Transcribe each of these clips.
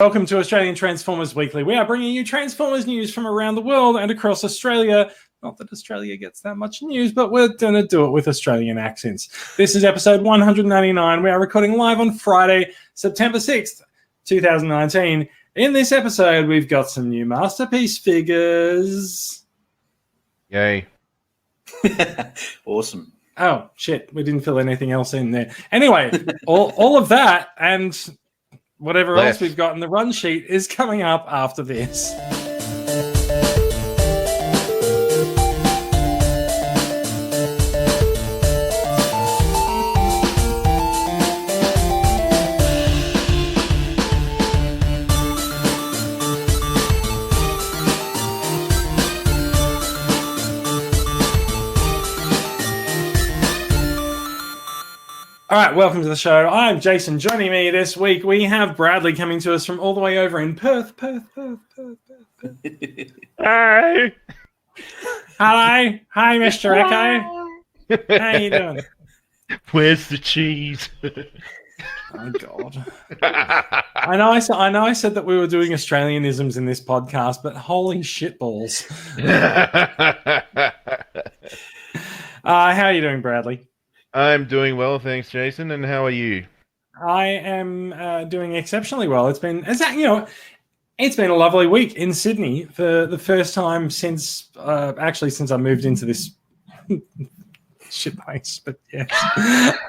Welcome to Australian Transformers Weekly. We are bringing you Transformers news from around the world and across Australia. Not that Australia gets that much news, but we're going to do it with Australian accents. This is episode 199. We are recording live on Friday, September 6th, 2019. In this episode, we've got some new Masterpiece figures. Yay. Awesome. Oh, shit. We didn't fill anything else in there. Anyway, all of that and whatever else we've got in the run sheet is coming up after this. All right, welcome to the show. I'm Jason. Joining me this week, we have Bradley coming to us from all the way over in Perth. Hi. Hello. Hi, Mr. Echo. How you doing? Where's the cheese? Oh, God. I know I said that we were doing Australianisms in this podcast, but holy shitballs. How are you doing, Bradley? I'm doing well, thanks, Jason. And how are you? I am doing exceptionally well. It's been a lovely week in Sydney for the first time since I moved into this shit place. But yeah,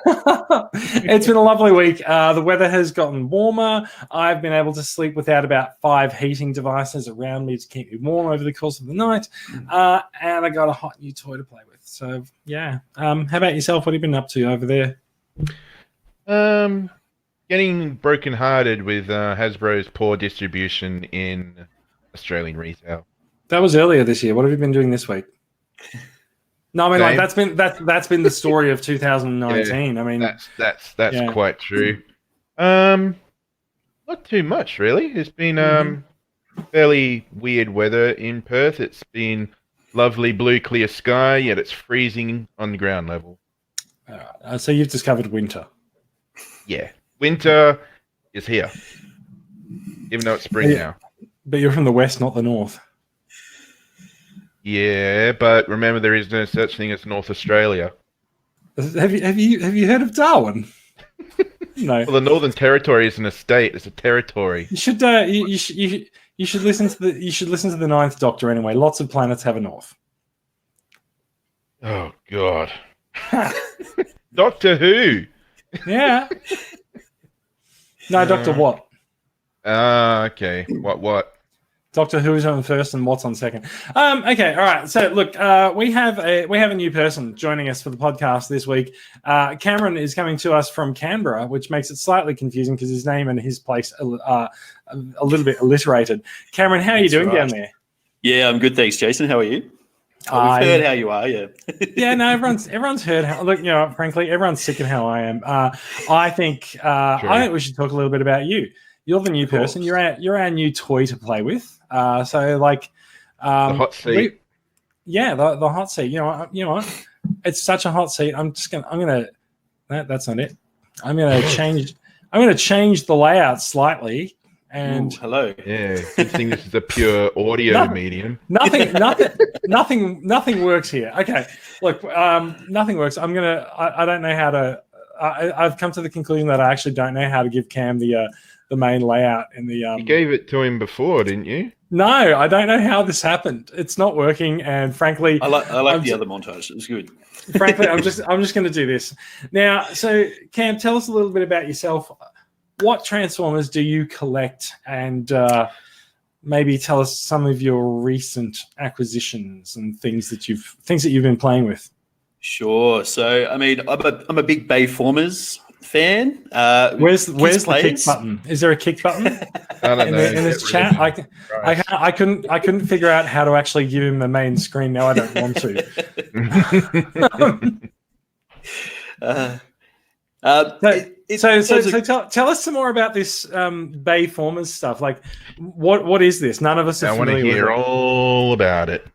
it's been a lovely week. The weather has gotten warmer. I've been able to sleep without about 5 heating devices around me to keep me warm over the course of the night. And I got a hot new toy to play with. So yeah. How about yourself? What have you been up to over there? Getting brokenhearted with Hasbro's poor distribution in Australian retail. That was earlier this year. What have you been doing this week? No, I mean, like that's been the story of 2019. Yeah, I mean, that's quite true. Not too much really. It's been fairly weird weather in Perth. It's been lovely blue clear sky, yet it's freezing on the ground level. So you've discovered winter. Yeah, winter is here, even though it's spring now. But you're from the west, not the north. Yeah, but remember, there is no such thing as North Australia. Have you heard of Darwin? No. Well, the Northern Territory isn't a state; it's a territory. You should you should listen to the Ninth Doctor anyway. Lots of planets have a north. Oh God, Doctor Who. Yeah. No, Doctor What? Okay. What? Doctor Who is on first and What's on second. Okay, all right. So look, we have a new person joining us for the podcast this week. Cameron is coming to us from Canberra, which makes it slightly confusing because his name and his place are a little bit alliterated. Cameron, how are you doing down there? Yeah, I'm good, thanks, Jason. How are you? We've heard how you are, yeah. Yeah, no, everyone's heard how. Look, frankly, everyone's sick of how I am. I think we should talk a little bit about you. You're the new person. You're our new toy to play with. So like, the hot seat. The hot seat. You know what? It's such a hot seat. That's not it. I'm gonna change the layout slightly. And hello. Yeah, good thing this is a pure audio medium. Nothing works here. Okay, look, nothing works. I don't know how to. I've come to the conclusion that I actually don't know how to give Cam the main layout in the. You gave it to him before, didn't you? No, I don't know how this happened. It's not working, and frankly, I like the other montage. It was good. Frankly, I'm just going to do this now. So, Cam, tell us a little bit about yourself. What Transformers do you collect, and maybe tell us some of your recent acquisitions and things that you've been playing with. Sure. So, I mean, I'm a big Bayformers fan. Where's the kick button? Is there a kick button? I don't know. In this chat, I couldn't figure out how to actually give him the main screen. Now I don't want to. So tell us some more about this Bayformers stuff. Like, what is this? None of us are familiar with it. I want to hear all about it.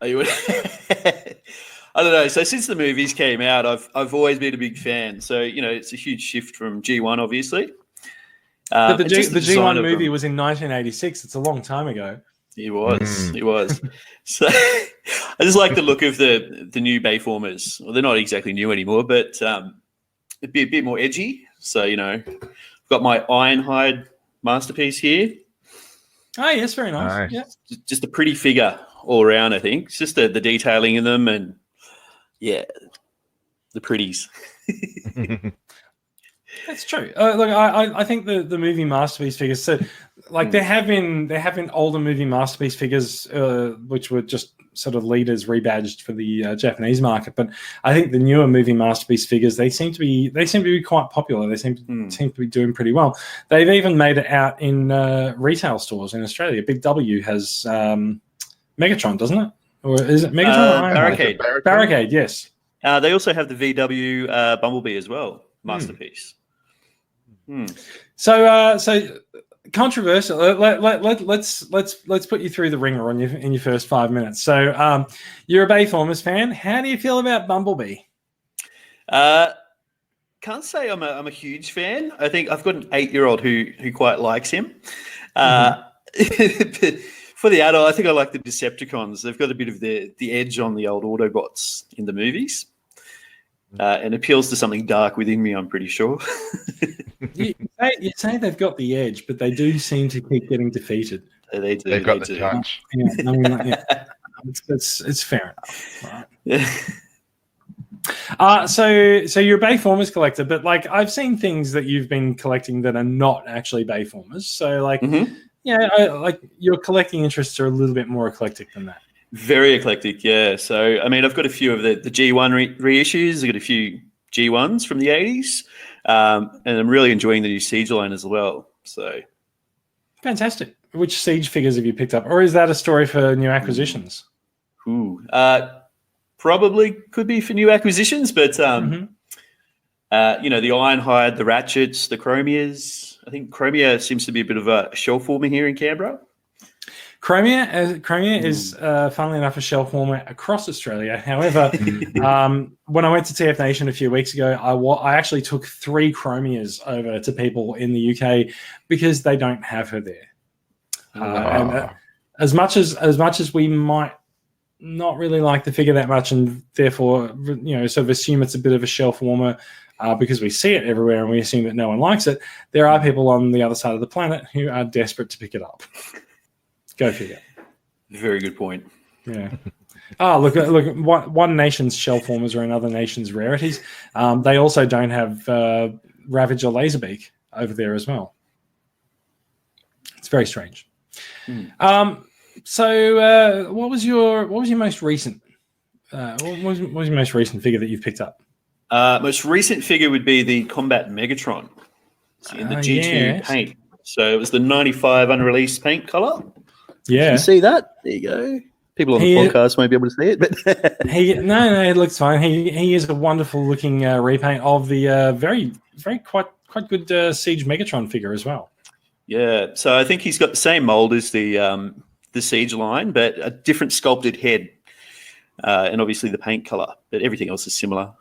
I don't know. So since the movies came out, I've always been a big fan. So, it's a huge shift from G1, obviously. But the just the design G1 of movie them. was in 1986. It's a long time ago. He was. So I just like the look of the new Bayformers. Well, they're not exactly new anymore, but it'd be a bit more edgy. So, I've got my Iin-Hand masterpiece here. Oh, yes, very nice. Nice. Yeah. Just a pretty figure all around, I think. It's just the detailing in them and, yeah, the pretties. That's true. Look, I think the movie masterpiece figures. So, like there have been older movie masterpiece figures, which were just sort of leaders rebadged for the Japanese market. But I think the newer movie masterpiece figures they seem to be quite popular. They seem to be doing pretty well. They've even made it out in retail stores in Australia. Big W has Megatron, doesn't it? Or is it Megatron? Barricade. Barricade, yes. They also have the VW Bumblebee as well, masterpiece. So controversial. Let's put you through the ringer in your first 5 minutes. So you're a Bayformers fan. How do you feel about Bumblebee? Can't say I'm a huge fan. I think I've got an 8-year-old who quite likes him. But for the adult, I think I like the Decepticons. They've got a bit of the edge on the old Autobots in the movies. And appeals to something dark within me, I'm pretty sure. you say they've got the edge, but they do seem to keep getting defeated. They do. They've got the touch. It's fair enough. Right? So you're a Bayformers collector, but like I've seen things that you've been collecting that are not actually Bayformers. So like, like your collecting interests are a little bit more eclectic than that. Very eclectic, yeah. So, I mean, I've got a few of the G1 reissues. I've got a few G1s from the 80s. And I'm really enjoying the new Siege line as well. So, fantastic. Which Siege figures have you picked up? Or is that a story for new acquisitions? Probably could be for new acquisitions, but, the Iin-Hand, the Ratchets, the Chromias. I think Chromia seems to be a bit of a shell former here in Canberra. Chromia is, funnily enough, a shell former across Australia. However, when I went to TF Nation a few weeks ago, I actually took 3 Chromias over to people in the UK because they don't have her there. And as much as we might not really like the figure that much, and therefore, sort of assume it's a bit of a shelf warmer because we see it everywhere and we assume that no one likes it, there are people on the other side of the planet who are desperate to pick it up. Go figure. Very good point. Yeah. Look! One nation's shell formers are another nation's rarities. They also don't have Ravage or Laserbeak over there as well. It's very strange. So, what was your most recent? What was your most recent figure that you've picked up? Most recent figure would be the Combat Megatron in the G2 paint. So it was the 95 unreleased paint color. Yeah, you see that? There you go. People on the podcast won't be able to see it, but no, it looks fine. He is a wonderful looking repaint of the very quite good Siege Megatron figure as well. Yeah, so I think he's got the same mold as the Siege line, but a different sculpted head, and obviously the paint color. But everything else is similar.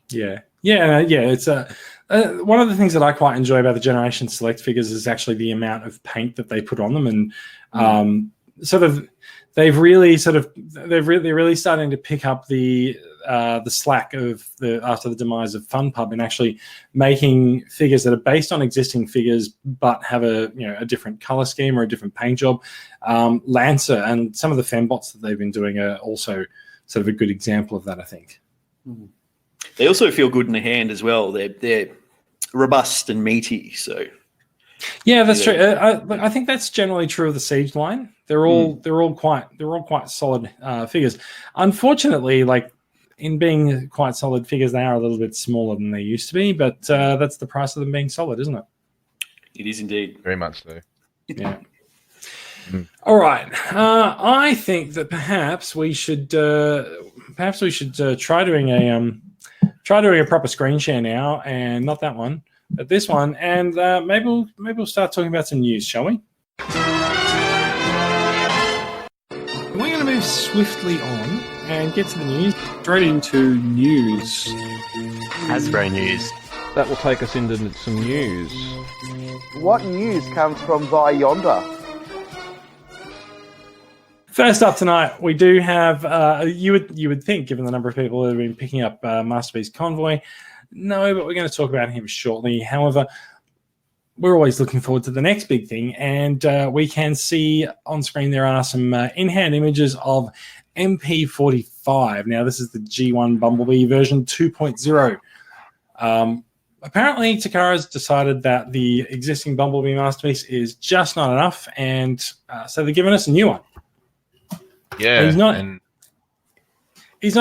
Yeah. It's one of the things that I quite enjoy about the Generation Select figures is actually the amount of paint that they put on them, and they're really starting to pick up the slack of after the demise of Fun Pub and actually making figures that are based on existing figures but have a different color scheme or a different paint job. Lancer and some of the fembots that they've been doing are also sort of a good example of that, I think. They also feel good in the hand as well. They're robust and meaty. So yeah, that's true. I think that's generally true of the Siege line. They're all quite solid figures. Unfortunately, like in being quite solid figures, they are a little bit smaller than they used to be. But that's the price of them being solid, isn't it? It is indeed. Very much so. Yeah. All right. I think that perhaps we should try doing a proper screen share now, and not that one, but this one, and maybe we'll start talking about some news, shall we? We're going to move swiftly on and get to the news. Straight into news. Hasbro news. that will take us into some news. What news comes from via yonder? First up tonight, we do have, you would think, given the number of people that have been picking up Masterpiece Convoy, no, but we're going to talk about him shortly. However, we're always looking forward to the next big thing, and we can see on screen there are some in-hand images of MP45. Now, this is the G1 Bumblebee version 2.0. Apparently, Takara's decided that the existing Bumblebee Masterpiece is just not enough, and so they're giving us a new one. Yeah, he's not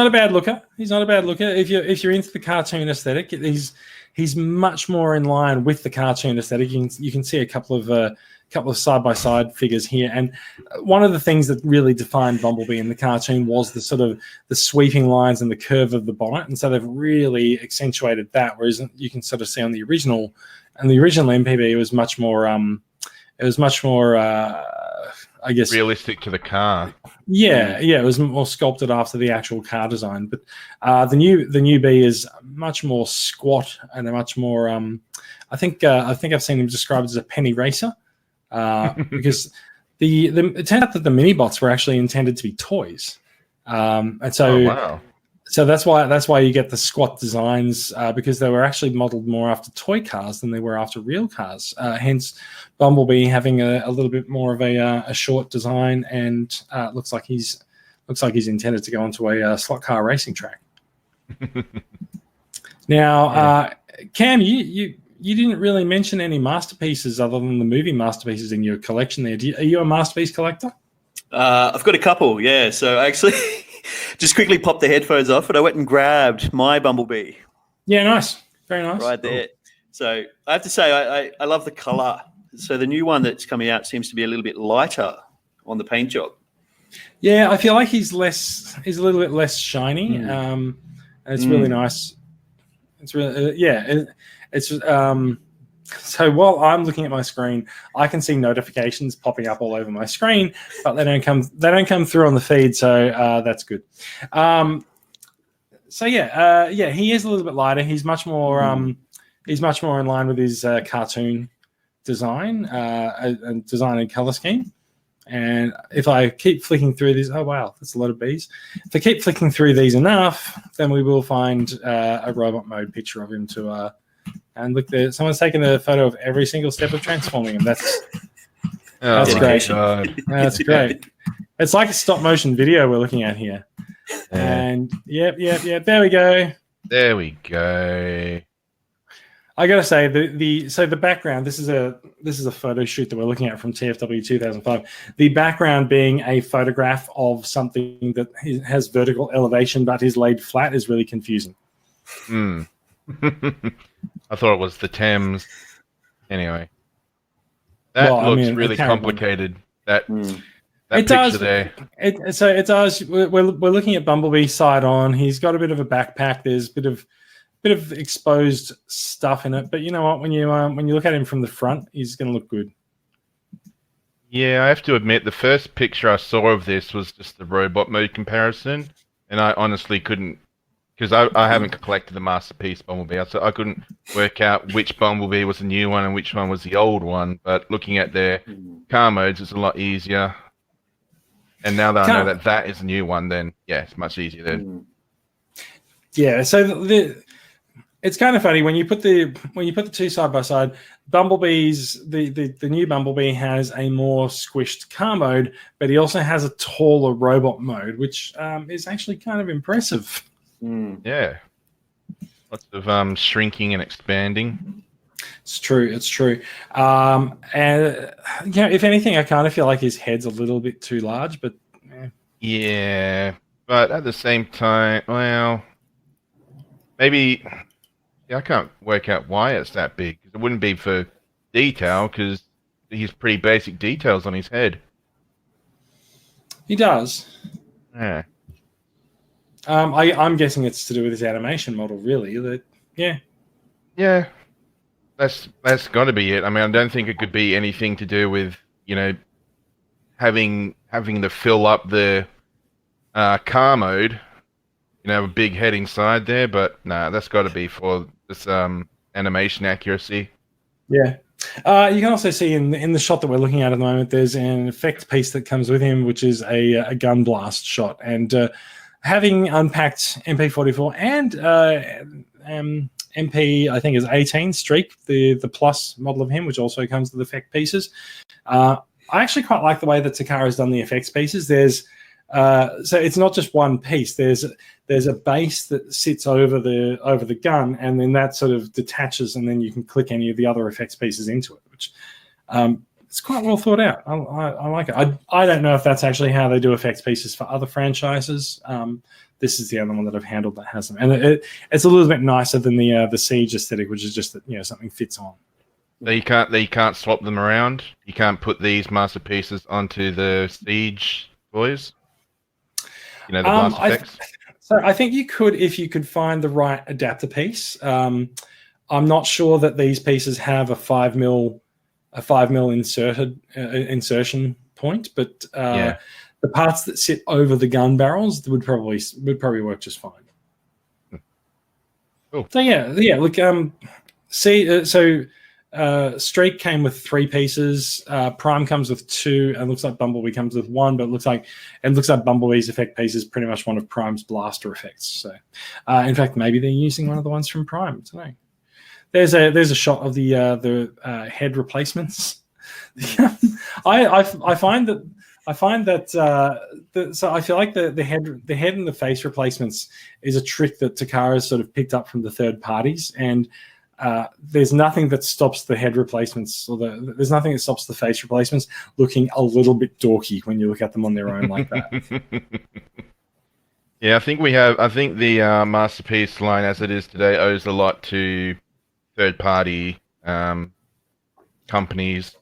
a bad looker. He's not a bad looker. If you're into the cartoon aesthetic, he's much more in line with the cartoon aesthetic. You can see a couple of side by side figures here, and one of the things that really defined Bumblebee in the cartoon was the sort of the sweeping lines and the curve of the bonnet, and so they've really accentuated that. Whereas you can sort of see on the original MPB, it was much more. I guess realistic to the car. Yeah, it was more sculpted after the actual car design. But the new B is much more squat and a much more. I think I've seen him described as a penny racer, because it turned out that the mini bots were actually intended to be toys, and so. Oh, wow. So that's why you get the squat designs, because they were actually modeled more after toy cars than they were after real cars. Hence, Bumblebee having a little bit more of a short design, and looks like he's intended to go onto a slot car racing track. Now, Cam, you didn't really mention any masterpieces other than the movie masterpieces in your collection there. Are you a masterpiece collector? I've got a couple, yeah. So actually. Just quickly popped the headphones off, and I went and grabbed my Bumblebee. Yeah, nice. Very nice. Right there. So I have to say, I love the colour. So the new one that's coming out seems to be a little bit lighter on the paint job. Yeah, I feel like he's a little bit less shiny. And it's really nice. It's really, so while I'm looking at my screen, I can see notifications popping up all over my screen, but they don't come through on the feed, so that's good. He is a little bit lighter. He's much more in line with his cartoon design and design and color scheme. And if I keep flicking through these, oh wow, that's a lot of bees. If I keep flicking through these enough, then we will find a robot mode picture of him to. And look, there, someone's taken a photo of every single step of transforming him. That's great. That's great. It's like a stop motion video we're looking at here. And yep. There we go. There we go. I gotta say the background. This is a photo shoot that we're looking at from TFW 2005. The background being a photograph of something that has vertical elevation but is laid flat is really confusing. I thought it was the Thames. Anyway, that looks really complicated. That picture does. There. It does. We're looking at Bumblebee side on. He's got a bit of a backpack. There's a bit of exposed stuff in it. But you know what? When you look at him from the front, he's going to look good. Yeah, I have to admit, the first picture I saw of this was just the robot mode comparison, and I honestly couldn't. Because I haven't collected the Masterpiece Bumblebee, so I couldn't work out which Bumblebee was the new one and which one was the old one. But looking at their car modes, it's a lot easier. And now that I know that is a new one, then yeah, it's much easier then. Yeah, so it's kind of funny when you put the two side by side. Bumblebee's the new Bumblebee has a more squished car mode, but he also has a taller robot mode, which is actually kind of impressive. Yeah, lots of shrinking and expanding. It's true. And if anything, I kind of feel like his head's a little bit too large. But yeah, but at the same time, well, maybe I can't work out why it's that big. It wouldn't be for detail because he's pretty basic details on his head. He does. Yeah. I'm guessing it's to do with his animation model, really. Yeah, that's got to be it. I mean, I don't think it could be anything to do with having to fill up the car mode, a big head inside there. But no, that's got to be for this animation accuracy. Yeah. You can also see in the shot that we're looking at the moment, there's an effect piece that comes with him, which is a gun blast shot. And having unpacked MP44 and MP, I think is 18 Streak, the plus model of him, which also comes with effect pieces. I actually quite like the way that Takara's done the effects pieces. There's so it's not just one piece. There's a base that sits over the gun, and then that sort of detaches, and then you can click any of the other effects pieces into it, which it's quite well thought out. I like it. I don't know if that's actually how they do effects pieces for other franchises. This is the other one that I've handled that has them, and it's a little bit nicer than the Siege aesthetic, which is just that something fits on. You can't swap them around. You can't put these masterpieces onto the Siege toys. The blast effects. So I think you could if you could find the right adapter piece. I'm not sure that these pieces have a 5mm insertion point, but the parts that sit over the gun barrels would probably work just fine. Cool. So yeah. Look, Streak came with 3 pieces. Prime comes with 2, and looks like Bumblebee comes with 1. But it looks like Bumblebee's effect piece is pretty much one of Prime's blaster effects. So, in fact, maybe they're using one of the ones from Prime. I don't know. There's a shot of the head replacements. I find that so I feel like the head and the face replacements is a trick that Takara's sort of picked up from the third parties, and there's nothing that stops the head replacements there's nothing that stops the face replacements looking a little bit dorky when you look at them on their own like that. Yeah, I think the masterpiece line as it is today owes a lot to third-party companies,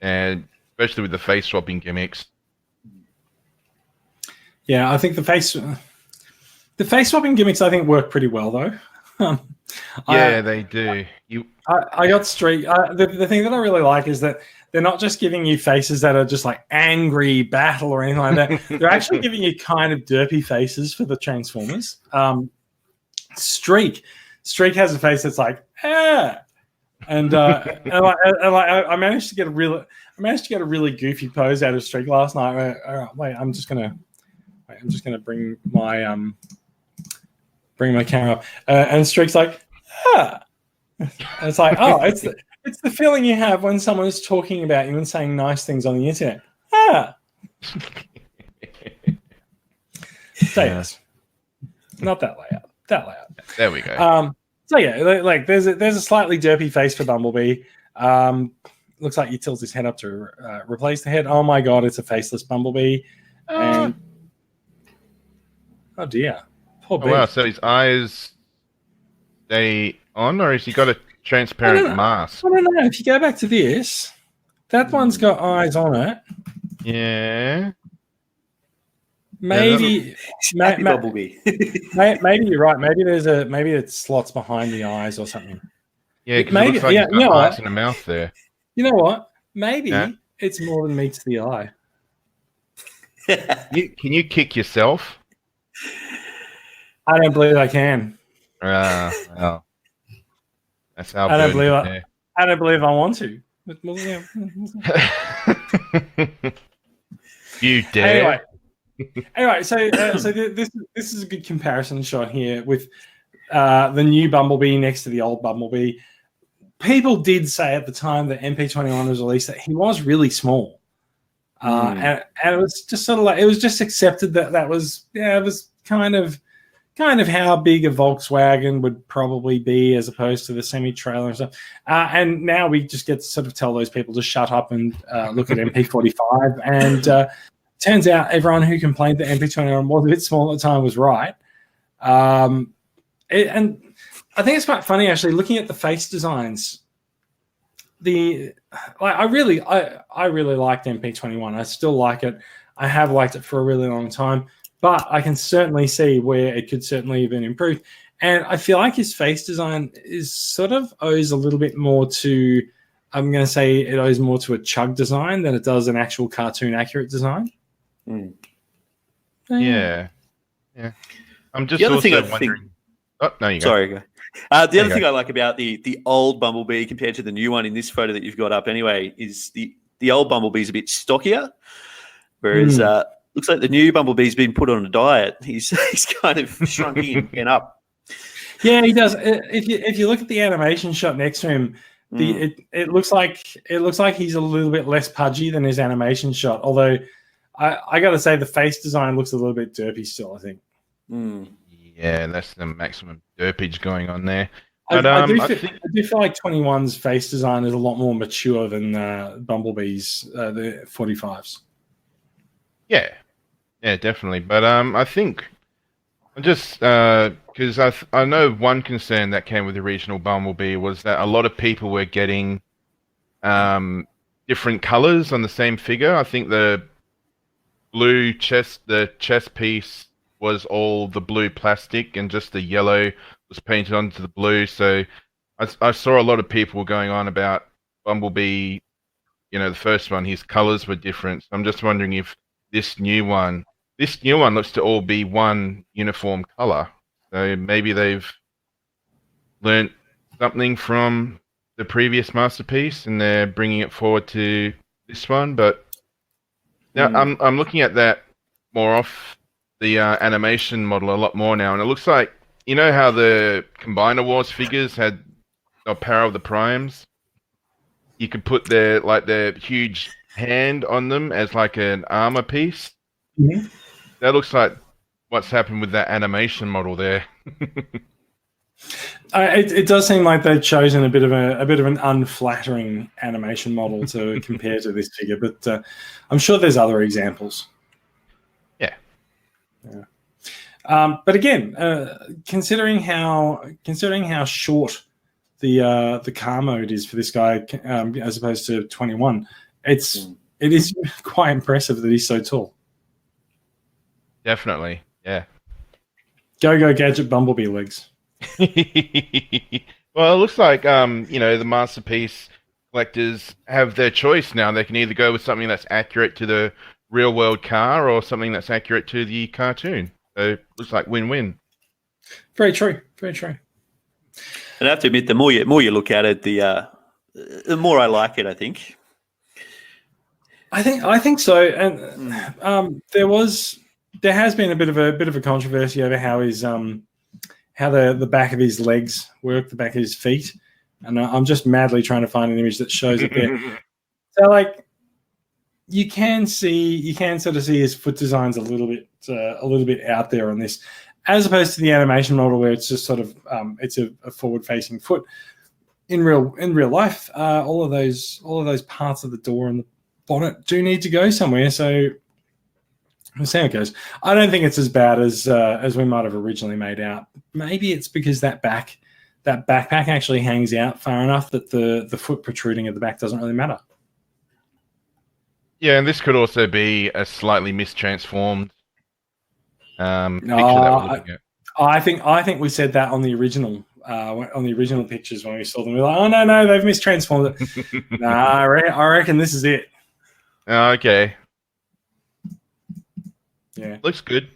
and especially with the face swapping gimmicks. Yeah, I think the face swapping gimmicks I think work pretty well though. Yeah, they do. I got Streak. The thing that I really like is that they're not just giving you faces that are just like angry battle or anything like that. They're actually giving you kind of derpy faces for the Transformers. Streak has a face that's like and I managed to get a really goofy pose out of Streak last night. All right, wait, I'm just gonna bring my camera up, and Streak's like, and it's like, oh, it's the feeling you have when someone is talking about you and saying nice things on the internet. So yes, not that layout. There we go. So yeah, like there's a slightly derpy face for Bumblebee. Looks like he tilts his head up to replace the head. Oh my god, it's a faceless Bumblebee. And oh dear. Oh, wow, so his eyes stay on, or has he got a transparent mask? I don't know. If you go back to this, that one's got eyes on it. Yeah. Maybe Bumblebee. maybe you're right. Maybe it slots behind the eyes or something. Yeah, because it looks like he's got eyes in the mouth there. You know what? Maybe it's more than meets the eye. Can you kick yourself? I don't believe I can. Well, that's how I don't believe I want to. But, well, yeah. You dare. Anyway, so this is a good comparison shot here with the new Bumblebee next to the old Bumblebee. People did say at the time that MP21 was released that he was really small, and it was just sort of like it was just accepted that was it was kind of how big a Volkswagen would probably be as opposed to the semi-trailer and stuff. And now we just get to sort of tell those people to shut up and look at MP45. And turns out everyone who complained that MP21 was a bit small at the time was right. And I think it's quite funny, actually, looking at the face designs. I really liked MP21. I still like it. I have liked it for a really long time. But I can certainly see where it could certainly have been improved. And I feel like his face design is sort of owes a little bit more to, I'm going to say it owes more to a chug design than it does an actual cartoon accurate design. Yeah. I'm just the other also thing I wondering. think... Oh, no, you go. Sorry, go. The other thing I like about the old Bumblebee compared to the new one in this photo that you've got up anyway is the old Bumblebee's a bit stockier, whereas looks like the new Bumblebee's been put on a diet. He's kind of shrunk in and up. Yeah, he does. If you look at the animation shot next to him, it looks like he's a little bit less pudgy than his animation shot. Although I got to say the face design looks a little bit derpy still, I think. Yeah, that's the maximum derpage going on there. But I do feel like 21's face design is a lot more mature than Bumblebee's, the 45s. Yeah, definitely. But I think just because I know one concern that came with the original Bumblebee was that a lot of people were getting different colors on the same figure. I think the chest piece was all the blue plastic and just the yellow was painted onto the blue. So I saw a lot of people going on about Bumblebee, the first one, his colors were different. So I'm just wondering if this new one looks to all be one uniform color. So maybe they've learnt something from the previous masterpiece and they're bringing it forward to this one. But now I'm looking at that more off the animation model a lot more now, and it looks like, how the Combiner Wars figures had the power of the primes? You could put their huge hand on them as like an armor piece. Mm-hmm. That looks like what's happened with that animation model there. It does seem like they've chosen a bit of an unflattering animation model to compare to this figure, but I'm sure there's other examples. Yeah. But again, considering how short the car mode is for this guy, as opposed to 21, it is quite impressive that he's so tall. Definitely, yeah. Go Gadget Bumblebee legs. Well, it looks like the masterpiece collectors have their choice now. They can either go with something that's accurate to the real world car or something that's accurate to the cartoon. So it looks like win-win. Very true. Very true. And I have to admit, the more you look at it, the more I like it, I think. I think so. And there has been a bit of a controversy over how the back of his legs work, the back of his feet, and I'm just madly trying to find an image that shows it there. So you can sort of see his foot designs a little bit out there on this, as opposed to the animation model where it's just sort of it's a forward-facing foot. In real life, all of those parts of the door and the bonnet do need to go somewhere. So we'll see how it goes. I don't think it's as bad as we might have originally made out. Maybe it's because that backpack actually hangs out far enough that the foot protruding at the back doesn't really matter. Yeah, and this could also be a slightly mistransformed picture that we're looking at. I think we said that on the original pictures when we saw them. We were like, oh no, they've mistransformed it. Nah, I reckon this is it. Okay. Yeah, looks good.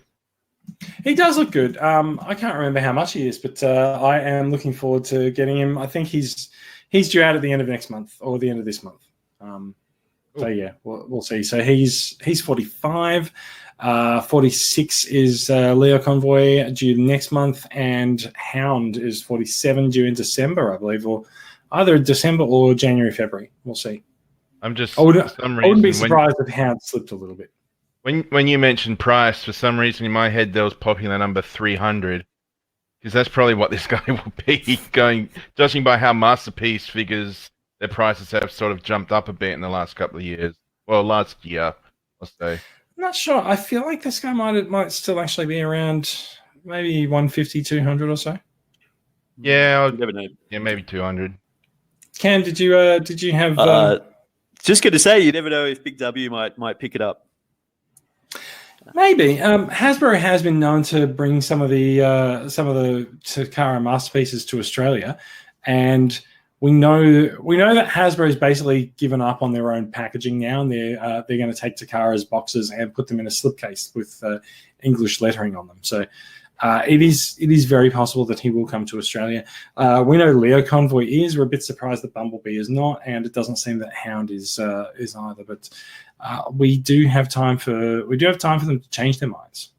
He does look good. I can't remember how much he is, but I am looking forward to getting him. I think he's due out at the end of next month or the end of this month. So yeah, we'll see. So he's 45. 46 is Leo Convoy due next month, and Hound is 47 due in December, I believe, or either December or January, February. We'll see. I wouldn't be surprised if Hound slipped a little bit. When you mentioned price, for some reason in my head there was popping the number 300, because that's probably what this guy will be going, judging by how Masterpiece figures their prices have sort of jumped up a bit in the last couple of years. Well, last year, I'll say. I'm not sure. I feel like this guy might still actually be around maybe 150, 200 or so. Yeah, never know. Yeah, maybe 200. Cam, did you have? Just going to say, you never know if Big W might pick it up. Maybe. Hasbro has been known to bring some of the Takara masterpieces to Australia, and we know that Hasbro's basically given up on their own packaging now, and they're going to take Takara's boxes and put them in a slipcase with English lettering on them. So it is very possible that he will come to Australia. We know Leo Convoy is. We're a bit surprised that Bumblebee is not, and it doesn't seem that Hound is either. But we do have time for them to change their minds.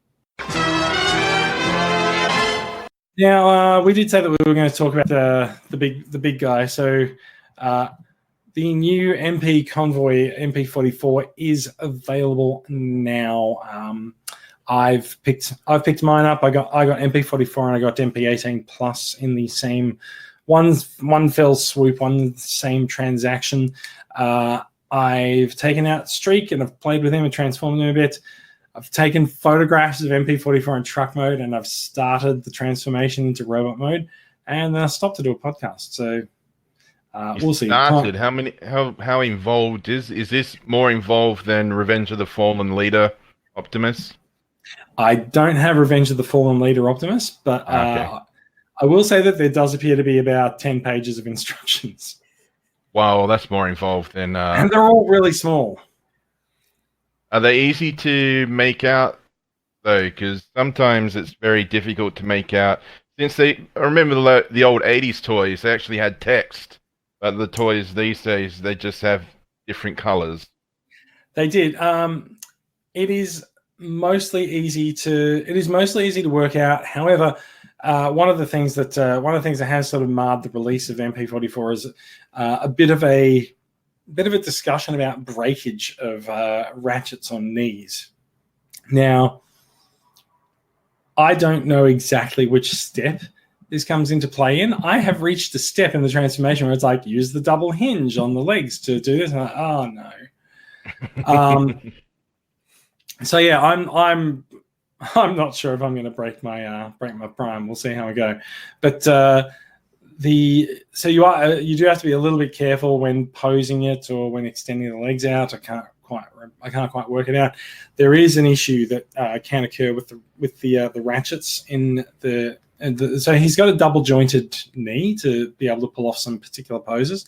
Now, we did say that we were going to talk about the big guy. So the new MP Convoy MP44 is available now. I've picked mine up. I got MP44 and I got MP18 Plus in the same one fell swoop, one same transaction. I've taken out Streak and I've played with him and transformed him a bit. I've taken photographs of MP44 in truck mode and I've started the transformation into robot mode, and then I stopped to do a podcast. So we'll see. Started. How involved is this? More involved than Revenge of the Fallen Leader Optimus? I don't have Revenge of the Fallen Leader Optimus, but I will say that there does appear to be about 10 pages of instructions. Wow, that's more involved than. And they're all really small. Are they easy to make out, though? Because sometimes it's very difficult to make out. I remember the old 80s toys, they actually had text. But the toys these days, they just have different colors. They did. It is mostly easy to work out. However, one of the things that has sort of marred the release of MP44 is a bit of a discussion about breakage of ratchets on knees. Now, I don't know exactly which step this comes into play in. I have reached a step in the transformation where it's like, use the double hinge on the legs to do this. And I'm like, oh no. So yeah, I'm not sure if I'm going to break my prime. We'll see how we go. But you do have to be a little bit careful when posing it or when extending the legs out. I can't quite work it out. There is an issue that can occur with the ratchets in the. So he's got a double jointed knee to be able to pull off some particular poses,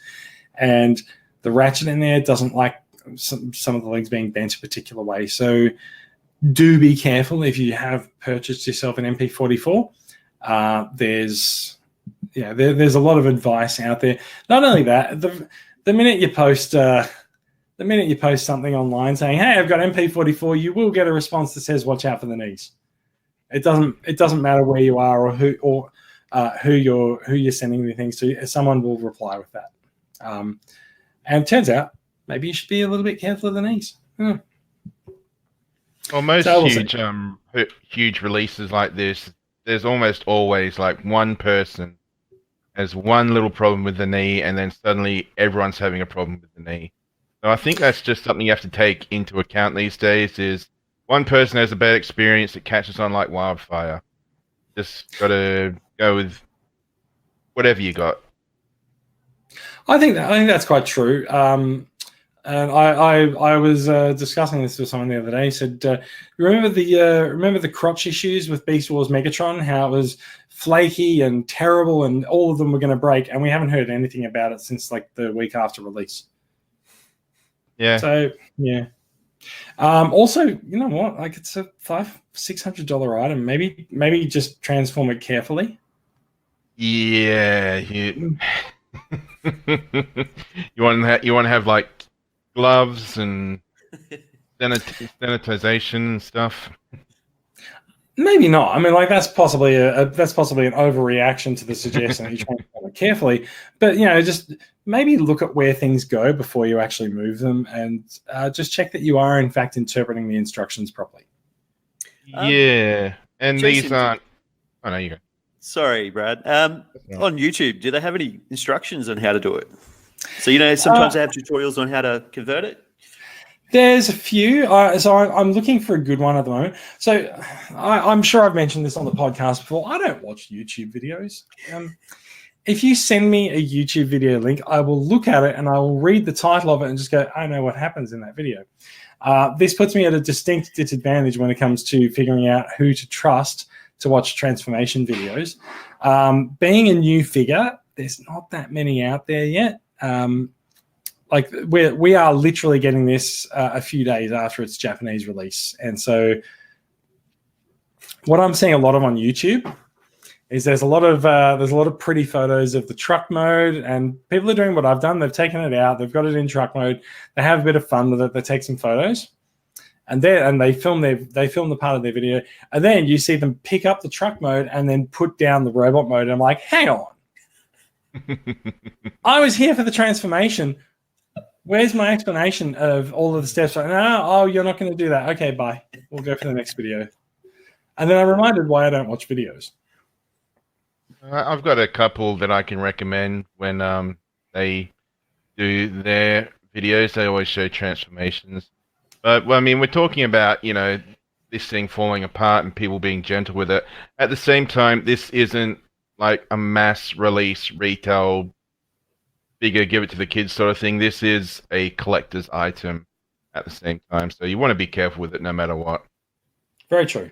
and the ratchet in there doesn't like some of the legs being bent a particular way. So do be careful if you have purchased yourself an MP44. There's a lot of advice out there. Not only that, the minute you post something online saying, "Hey, I've got MP44," you will get a response that says, "Watch out for the knees." It doesn't matter where you are or who you're sending the things to. Someone will reply with that. And it turns out maybe you should be a little bit careful of the knees. Well, most huge releases like this, there's almost always like one person has one little problem with the knee, and then suddenly everyone's having a problem with the knee. So I think that's just something you have to take into account these days. Is one person has a bad experience, it catches on like wildfire. Just got to go with whatever you got. I think that's quite true. And I was discussing this with someone the other day. He said, remember the crotch issues with Beast Wars Megatron? How it was flaky and terrible, and all of them were going to break, and we haven't heard anything about it since like the week after release. Yeah. So yeah. Also, you know what? Like, it's a $500-600 item. Maybe just transform it carefully. Yeah. You want to have like gloves and sanitization and stuff. Maybe not. I mean, like, that's possibly an overreaction to the suggestion that you transform it carefully. But just maybe look at where things go before you actually move them, and just check that you are in fact interpreting the instructions properly. Yeah, and Jason, these aren't. Oh no, you go. Sorry, Brad. On YouTube, do they have any instructions on how to do it? So sometimes they have tutorials on how to convert it. There's a few. So I'm looking for a good one at the moment. So I'm sure I've mentioned this on the podcast before. I don't watch YouTube videos. If you send me a YouTube video link, I will look at it and I will read the title of it and just go, I know what happens in that video. This puts me at a distinct disadvantage when it comes to figuring out who to trust to watch transformation videos. Being a new figure, there's not that many out there yet. Like we are literally getting this a few days after its Japanese release, and so what I'm seeing a lot of on YouTube is there's a lot of pretty photos of the truck mode, and people are doing what I've done. They've taken it out, they've got it in truck mode, they have a bit of fun with it, they take some photos, and they film the part of their video, and then you see them pick up the truck mode and then put down the robot mode. And I'm like, hang on. I was here for the transformation. Where's my explanation of all of the steps? Like, no, oh, you're not going to do that. Okay, bye. We'll go for the next video. And then I'm reminded why I don't watch videos. I've got a couple that I can recommend when they do their videos. They always show transformations. But, well, I mean, we're talking about, you know, this thing falling apart and people being gentle with it. At the same time, this isn't like a mass release retail figure, give it to the kids sort of thing. This is a collector's item at the same time. So you want to be careful with it no matter what. Very true.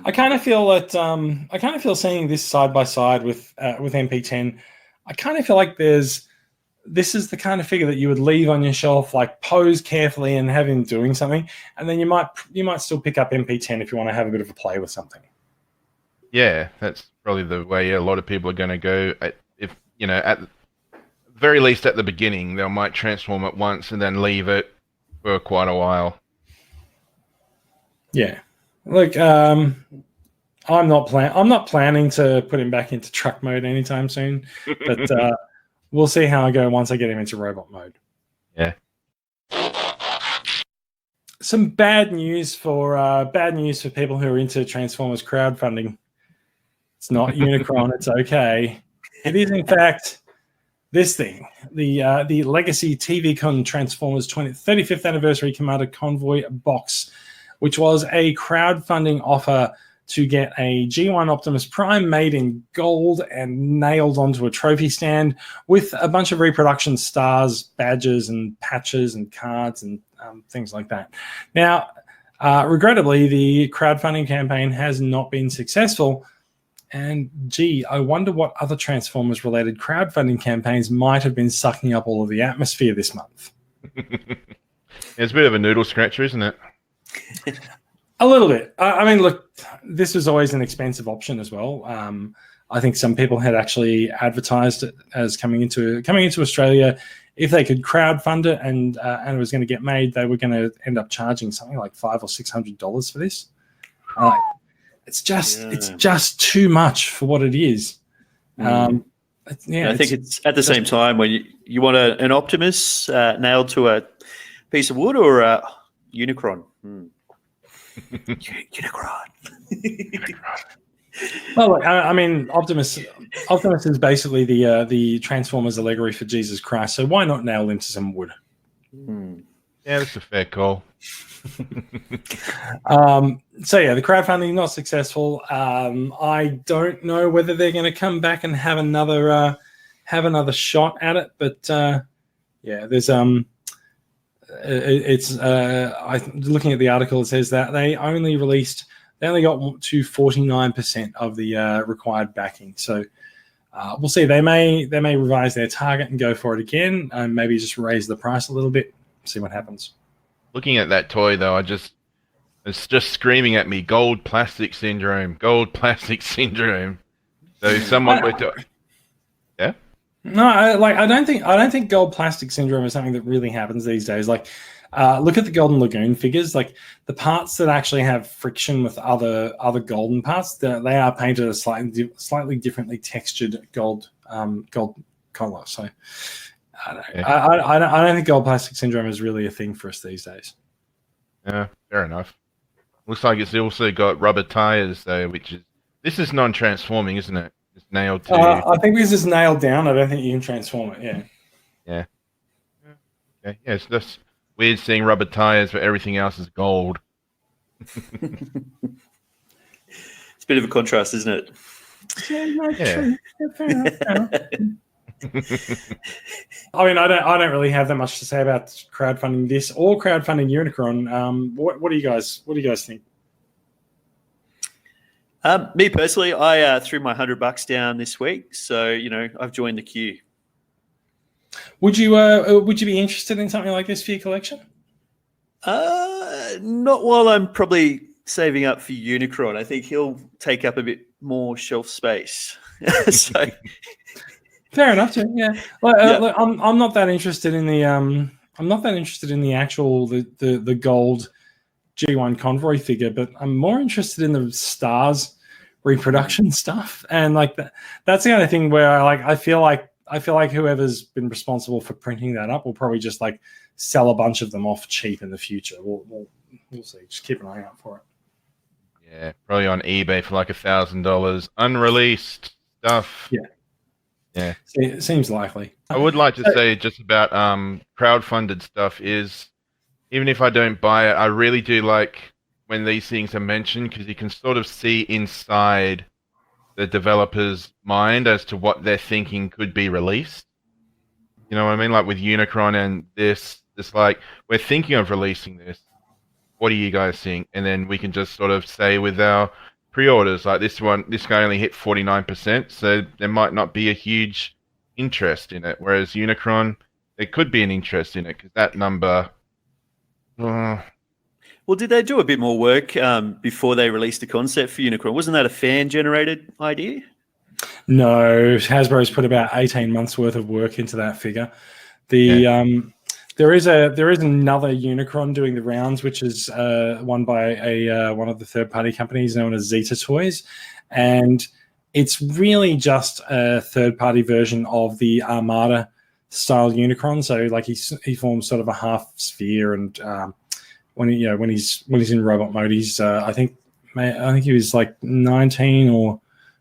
I kind of feel that seeing this side by side with MP10, I kind of feel like this is the kind of figure that you would leave on your shelf, like pose carefully and have him doing something, and then you might still pick up MP10 if you want to have a bit of a play with something. Yeah, that's probably the way a lot of people are going to go. If you know, at the very least at the beginning, they might transform it once and then leave it for quite a while. Yeah. Look, I'm not planning to put him back into truck mode anytime soon, but we'll see how I go once I get him into robot mode. Yeah. Some bad news for people who are into Transformers crowdfunding. It's not Unicron. It's okay. It is in fact this thing, the Legacy TV-Kun Transformers 35th Anniversary Commander Convoy box, which was a crowdfunding offer to get a G1 Optimus Prime made in gold and nailed onto a trophy stand with a bunch of reproduction stars, badges, and patches and cards and things like that. Now, regrettably, the crowdfunding campaign has not been successful. And gee, I wonder what other Transformers-related crowdfunding campaigns might have been sucking up all of the atmosphere this month. It's a bit of a noodle scratcher, isn't it? A little bit. I mean, look, this was always an expensive option as well. I think some people had actually advertised it as coming into Australia. If they could crowdfund it and it was going to get made, they were going to end up charging something like $500 or $600 for this. It's just too much for what it is. I think it's at the same time when you want an Optimus nailed to a piece of wood or a Unicron. Unicron. Well, look, I mean, Optimus is basically the Transformers allegory for Jesus Christ. So why not nail him to some wood? Yeah, that's a fair call. So yeah, the crowdfunding not successful. I don't know whether they're going to come back and have another shot at it, but yeah, there's looking at the article, it says that they only got to 49% of the required backing. So we'll see. They may revise their target and go for it again, and maybe just raise the price a little bit. See what happens. Looking at that toy, though, it's just screaming at me, gold plastic syndrome, gold plastic syndrome. So someone would do. Yeah. No, I don't think gold plastic syndrome is something that really happens these days. Like, look at the Golden Lagoon figures. Like the parts that actually have friction with other golden parts, they are painted a slightly differently textured gold color. So I don't think gold plastic syndrome is really a thing for us these days. Yeah, fair enough. Looks like it's also got rubber tires though, this is non-transforming, isn't it? It's nailed to. I think this is nailed down. I don't think you can transform it. Yeah. Yeah. Okay. Yeah, it's just weird seeing rubber tires, but everything else is gold. It's a bit of a contrast, isn't it? Yeah. Fair enough. I mean, I don't really have that much to say about crowdfunding this or crowdfunding Unicron. What do you guys think? Me personally, I threw my $100 down this week, so I've joined the queue. Would you be interested in something like this for your collection? Not while I'm probably saving up for Unicron. I think he'll take up a bit more shelf space. So fair enough, too. Yeah. Like, Yeah. look, I'm not that interested in the I'm not that interested in the actual the gold G1 Convoy figure, but I'm more interested in the stars reproduction stuff. And like that's the kind of thing where I feel like whoever's been responsible for printing that up will probably just like sell a bunch of them off cheap in the future. We'll see. Just keep an eye out for it. Yeah, probably on eBay for like $1,000. Unreleased stuff. Yeah. It seems likely. I would like to say just about crowdfunded stuff is, even if I don't buy it, I really do like when these things are mentioned, because you can sort of see inside the developer's mind as to what they're thinking could be released. You know what I mean? Like with Unicron and this, it's like, we're thinking of releasing this. What do you guys think? And then we can just sort of say with our pre-orders, like this guy only hit 49%, so there might not be a huge interest in it. Whereas Unicron, there could be an interest in it, because that number... Well, did they do a bit more work before they released the concept for Unicron? Wasn't that a fan-generated idea? No, Hasbro's put about 18 months worth of work into that figure. There is another Unicron doing the rounds, which is won by one of the third-party companies known as Zeta Toys, and it's really just a third-party version of the Armada style Unicron. So like he forms sort of a half sphere, and when he's in robot mode, he's I think he was like 19 or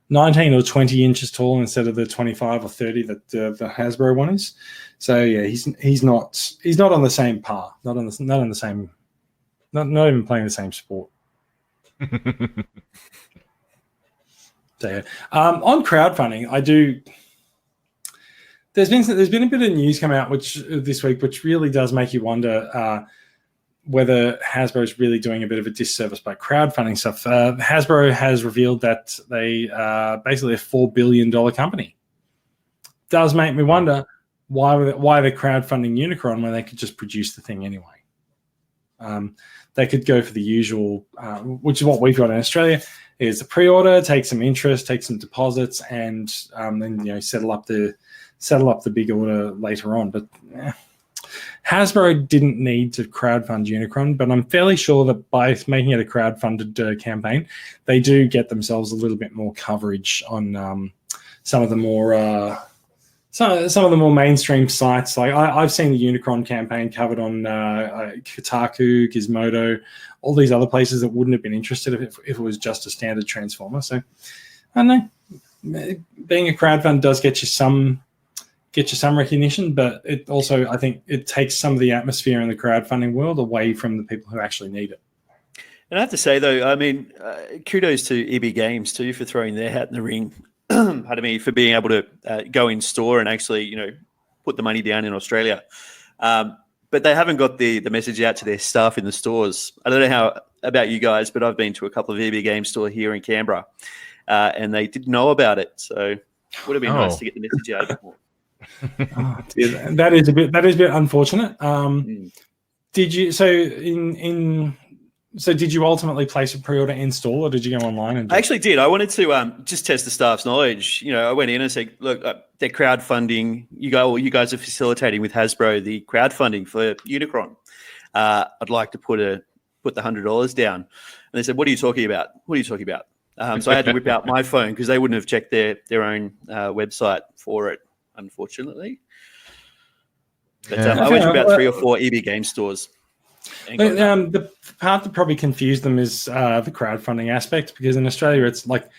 20 inches tall instead of the 25 or 30 that the Hasbro one is. So yeah, he's not on the same par, not even playing the same sport. So yeah. On crowdfunding, there's been a bit of news come out this week, which really does make you wonder whether Hasbro is really doing a bit of a disservice by crowdfunding stuff. Hasbro has revealed that they are basically a $4 billion company. Does make me wonder why they're crowdfunding Unicron when they could just produce the thing anyway. They could go for the usual, which is what we've got in Australia, is the pre-order, take some interest, take some deposits, and then settle up the big order later on. But Hasbro didn't need to crowdfund Unicron, but I'm fairly sure that by making it a crowdfunded campaign, they do get themselves a little bit more coverage on some of the more mainstream sites. Like I've seen the Unicron campaign covered on Kotaku, Gizmodo, all these other places that wouldn't have been interested if it was just a standard Transformer. So I don't know. Being a crowdfund does get you some recognition, but it also, I think, it takes some of the atmosphere in the crowdfunding world away from the people who actually need it. And I have to say, though, I mean, kudos to EB Games too for throwing their hat in the ring. Pardon me, for being able to go in store and actually, put the money down in Australia. But they haven't got the message out to their staff in the stores. I don't know how about you guys, but I've been to a couple of EB Games store here in Canberra, and they didn't know about it. So it would have been nice to get the message out a bit more. Oh, dear, that is a bit unfortunate. Did you did you ultimately place a pre-order in store, or did you go online? I actually did. I wanted to just test the staff's knowledge. I went in and said, "Look, they're crowdfunding. You guys are facilitating with Hasbro the crowdfunding for Unicron. I'd like to put the $100 down." And they said, "What are you talking about? What are you talking about?" So I had to whip out my phone because they wouldn't have checked their own website for it, unfortunately. But I went to about 3 or 4 EB Game stores. The part that probably confused them is the crowdfunding aspect, because in Australia it's like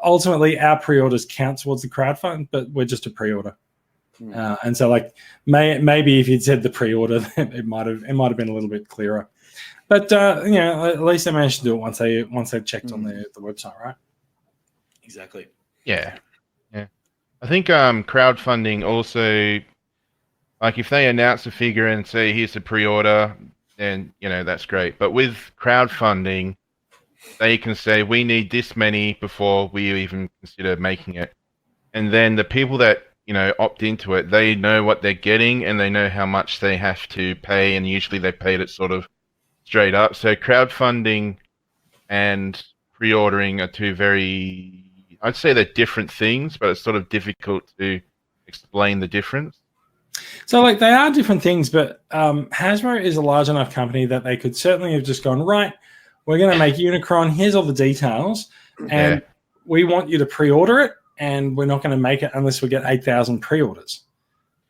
ultimately our pre-orders count towards the crowdfund, but we're just a pre-order. And so like maybe if you'd said the pre-order, it might have been a little bit clearer. But at least they managed to do it once they've checked on the website, right? Exactly. Yeah. I think crowdfunding also, like if they announce a figure and say here's a pre-order, then that's great. But with crowdfunding, they can say we need this many before we even consider making it, and then the people that opt into it, they know what they're getting and they know how much they have to pay, and usually they paid it sort of straight up. So crowdfunding and pre-ordering are two very, I'd say they're different things, but it's sort of difficult to explain the difference. So, like, they are different things, but Hasbro is a large enough company that they could certainly have just gone, right, we're going to make Unicron, here's all the details, and we want you to pre-order it, and we're not going to make it unless we get 8,000 pre-orders.